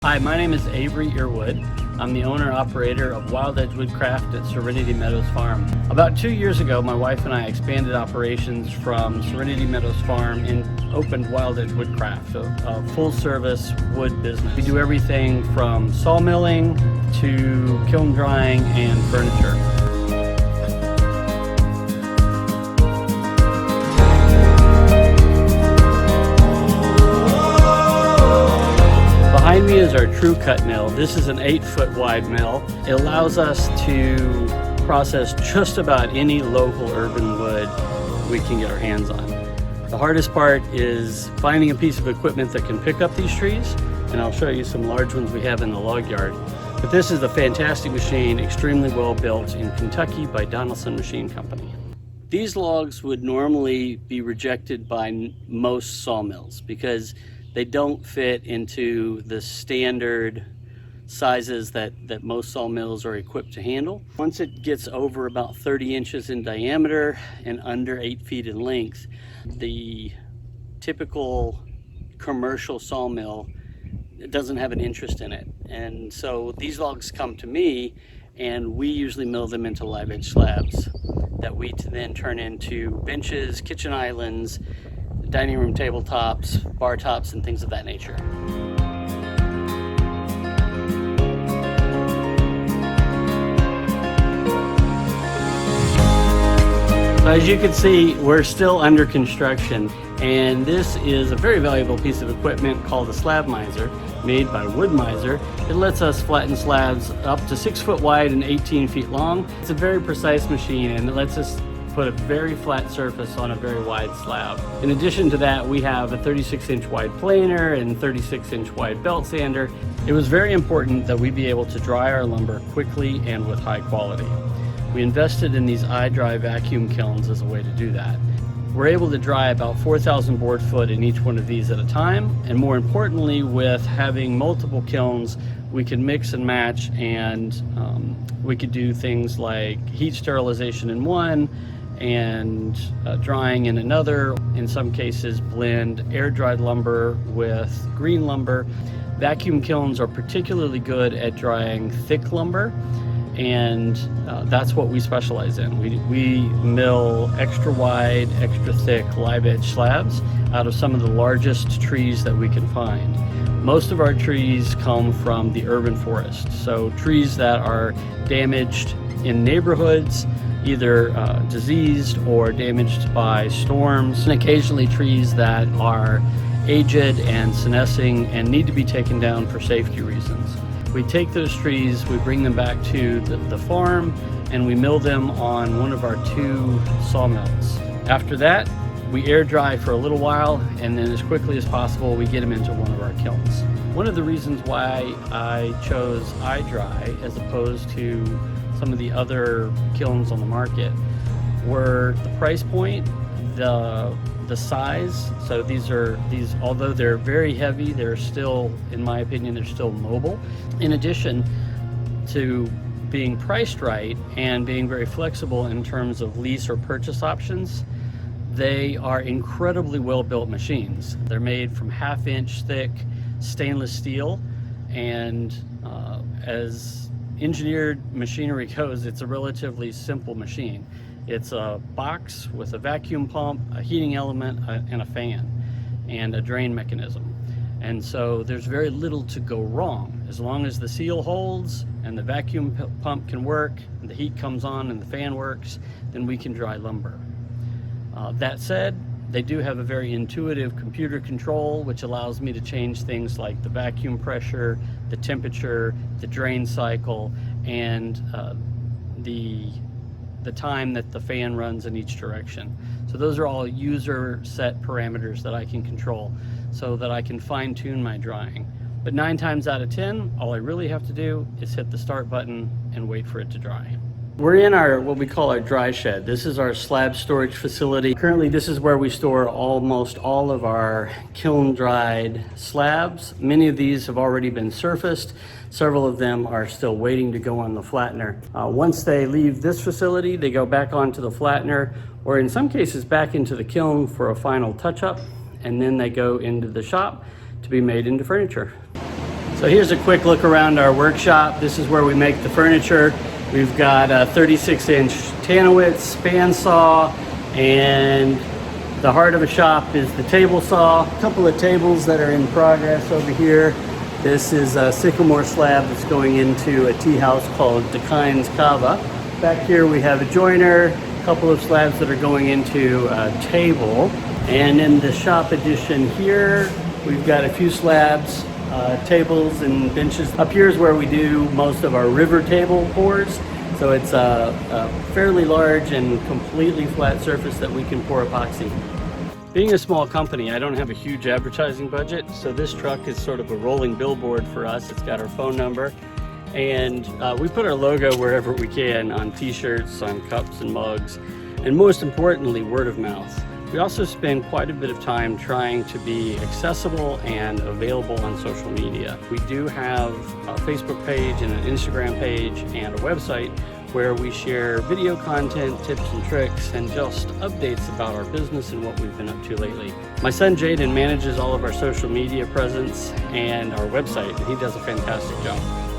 Hi, my name is Avery Earwood. I'm the owner-operator of Wild Edge Woodcraft at Serenity Meadows Farm. About 2 years ago, my wife and I expanded operations from Serenity Meadows Farm and opened Wild Edge Woodcraft, a full-service wood business. We do everything from sawmilling to kiln drying and furniture. Behind me is our True Cut mill. This is an 8-foot wide mill. It allows us to process just about any local urban wood we can get our hands on. The hardest part is finding a piece of equipment that can pick up these trees, and I'll show you some large ones we have in the log yard. But this is a fantastic machine, extremely well built in Kentucky by Donaldson Machine Company. These logs would normally be rejected by most sawmills because they don't fit into the standard sizes that most sawmills are equipped to handle. Once it gets over about 30 inches in diameter and under 8 feet in length, the typical commercial sawmill doesn't have an interest in it. And so these logs come to me, and we usually mill them into live edge slabs that we then turn into benches, kitchen islands, dining room tabletops, bar tops, and things of that nature. So as you can see, we're still under construction, and this is a very valuable piece of equipment called a slab miser, made by Wood Miser. It lets us flatten slabs up to 6 foot wide and 18 feet long. It's a very precise machine, and it lets us put a very flat surface on a very wide slab. In addition to that, we have a 36-inch wide planer and 36-inch wide belt sander. It was very important that we be able to dry our lumber quickly and with high quality. We invested in these iDry vacuum kilns as a way to do that. We're able to dry about 4,000 board foot in each one of these at a time, and more importantly, with having multiple kilns, we can mix and match, and we could do things like heat sterilization in one and drying in another. In some cases, blend air-dried lumber with green lumber. Vacuum kilns are particularly good at drying thick lumber, and that's what we specialize in. We mill extra wide, extra thick live edge slabs out of some of the largest trees that we can find. Most of our trees come from the urban forest, so trees that are damaged in neighborhoods, either diseased or damaged by storms, and occasionally trees that are aged and senescing and need to be taken down for safety reasons. We take those trees, we bring them back to the farm, and we mill them on one of our 2 sawmills. After that, we air dry for a little while, and then as quickly as possible, we get them into one of our kilns. One of the reasons why I chose iDry as opposed to some of the other kilns on the market were the price point, the size. So these although they're very heavy, they're still, in my opinion, they're still mobile. In addition to being priced right and being very flexible in terms of lease or purchase options, they are incredibly well-built machines. They're made from 1/2 inch thick stainless steel, and as engineered machinery goes, it's a relatively simple machine. It's a box with a vacuum pump, a heating element, and a fan, and a drain mechanism. And so there's very little to go wrong. As long as the seal holds and the vacuum pump can work, and the heat comes on and the fan works, then we can dry lumber. That said, they do have a very intuitive computer control, which allows me to change things like the vacuum pressure, the temperature, the drain cycle, and the time that the fan runs in each direction. So those are all user set parameters that I can control so that I can fine tune my drying. But 9 times out of 10, all I really have to do is hit the start button and wait for it to dry. We're in what we call our dry shed. This is our slab storage facility. Currently, this is where we store almost all of our kiln dried slabs. Many of these have already been surfaced. Several of them are still waiting to go on the flattener. Once they leave this facility, they go back onto the flattener, or in some cases back into the kiln for a final touch-up, and then they go into the shop to be made into furniture. So here's a quick look around our workshop. This is where we make the furniture. We've got a 36-inch Tanowitz bandsaw, and the heart of the shop is the table saw. A couple of tables that are in progress over here. This is a sycamore slab that's going into a tea house called Dekine's Kava. Back here we have a joiner, a couple of slabs that are going into a table. And in the shop addition here, we've got a few slabs, tables and benches. Up here is where we do most of our river table pours. So it's a fairly large and completely flat surface that we can pour epoxy. Being a small company, I don't have a huge advertising budget, so this truck is sort of a rolling billboard for us. It's got our phone number, and we put our logo wherever we can, on t-shirts, on cups and mugs, and most importantly, word of mouth. We also spend quite a bit of time trying to be accessible and available on social media. We do have a Facebook page and an Instagram page and a website where we share video content, tips and tricks, and just updates about our business and what we've been up to lately. My son Jaden manages all of our social media presence and our website, and he does a fantastic job.